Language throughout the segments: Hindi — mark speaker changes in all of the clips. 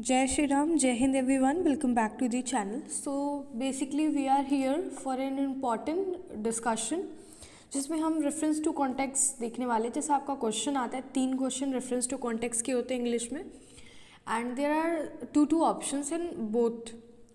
Speaker 1: Jai Shri Ram, Jai Hind everyone, welcome back to the channel. So basically we are here for an important discussion जिसमें हम रेफरेंस टू कॉन्टेक्स्ट देखने वाले। जैसे आपका क्वेश्चन आता है, 3 क्वेश्चन रेफरेंस टू कॉन्टेक्स्ट के होते हैं इंग्लिश में, and there are two options in both.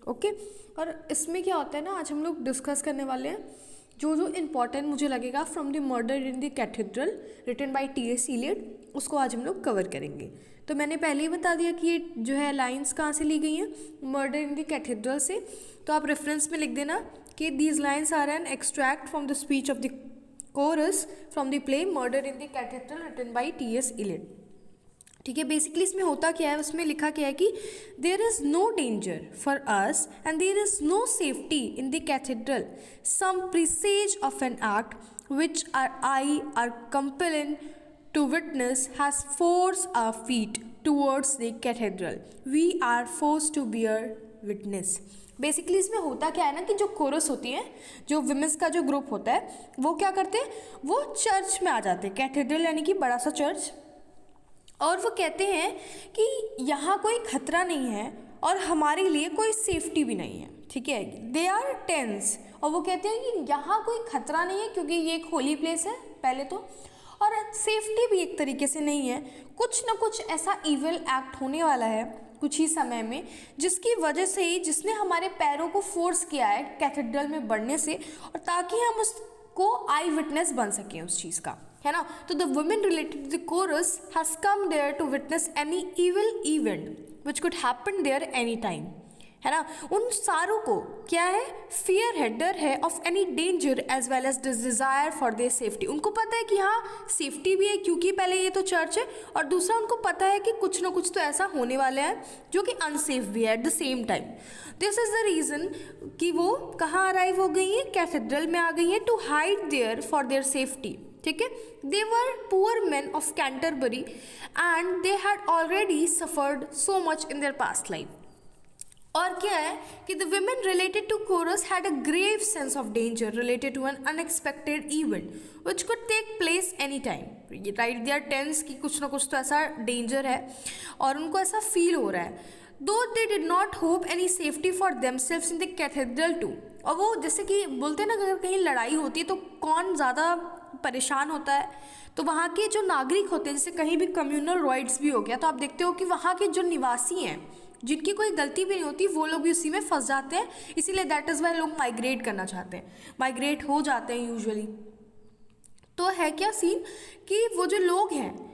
Speaker 1: Okay, और इसमें क्या होता है ना, आज हम लोग डिस्कस करने वाले हैं जो इम्पॉर्टेंट मुझे लगेगा from the murder in the cathedral written by T.S. Eliot, उसको आज हम लोग कवर करेंगे। तो मैंने पहले ही बता दिया कि ये जो है लाइंस कहाँ से ली गई हैं, मर्डर इन द कैथेड्रल से। तो आप रेफरेंस में लिख देना कि these lines are an extract from the speech of the chorus from the play murder in the cathedral written by T.S. Eliot. ठीक है, बेसिकली इसमें होता क्या है, उसमें लिखा क्या है कि there is no danger for us and there is no safety in the cathedral, some presage of an act which eyes are compelling to witness has force our feet towards the cathedral, we are force to bear witness. Basically इसमें होता क्या है ना कि जो कोरस होती है, जो विमेंस का जो ग्रुप होता है, वो क्या करते हैं, वो चर्च में आ जाते हैं, कैथेड्रल यानी कि बड़ा सा चर्च, और वो कहते हैं कि यहाँ कोई खतरा नहीं है और हमारे लिए कोई सेफ्टी भी नहीं है। ठीक है, दे आर टेंस, और वो कहते हैं कि यहाँ कोई खतरा नहीं है क्योंकि ये एक होली प्लेस है पहले तो, और सेफ्टी भी एक तरीके से नहीं है। कुछ ना कुछ ऐसा इविल एक्ट होने वाला है कुछ ही समय में, जिसकी वजह से ही, जिसने हमारे पैरों को फोर्स किया है कैथेड्रल में बढ़ने से, और ताकि हम उसको आई विटनेस बन सकें उस चीज़ का, है ना। तो the women related to the chorus has come there to witness any evil event which could happen there any time, है ना। उन सारों को क्या है, फियर है, डर है of any danger as well as desire for their safety. उनको पता है कि हाँ सेफ्टी भी है क्योंकि पहले ये तो चर्च है, और दूसरा उनको पता है कि कुछ ना कुछ तो ऐसा होने वाला है जो कि अनसेफ भी है at the same time. This is the reason कि वो कहाँ अराइव हो गई है, कैथेड्रल में आ गई है, to hide there for their safety. ठीक है, they were poor man of Canterbury and they had already suffered so much in their past life. और क्या है कि the women related to chorus had a grave sense of danger related to an unexpected event which could take place any time, right? They are tense कि कुछ ना कुछ तो ऐसा डेंजर है और उनको ऐसा फील हो रहा है। Though they did not hope any safety for themselves in the cathedral too, और वो जैसे कि बोलते हैं ना, अगर कहीं लड़ाई होती है तो कौन ज़्यादा परेशान होता है, तो वहाँ के जो नागरिक होते हैं, जैसे कहीं भी कम्युनल राइट्स भी हो गया, तो आप देखते हो कि वहाँ के जो निवासी हैं, जिनकी कोई गलती भी नहीं होती, वो लोग भी उसी में फंस जाते हैं। इसीलिए दैट इज़ वाई लोग माइग्रेट करना चाहते हैं, माइग्रेट हो जाते हैं यूजुअली। तो है क्या सीन कि वो जो लोग हैं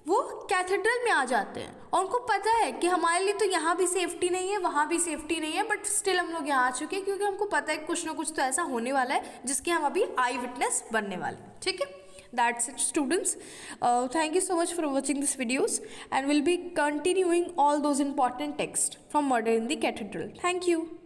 Speaker 1: वो कैथेड्रल में आ जाते हैं और उनको पता है कि हमारे लिए तो यहाँ भी सेफ्टी नहीं है, वहाँ भी सेफ्टी नहीं है, बट स्टिल हम लोग यहाँ आ चुके हैं क्योंकि हमको पता है कुछ ना कुछ तो ऐसा होने वाला है जिसके हम अभी आई विटनेस बनने वाले हैं। ठीक है, that's it students. Thank you so much for watching this videos, and we'll be continuing all those important texts from Murder in the Cathedral. Thank you.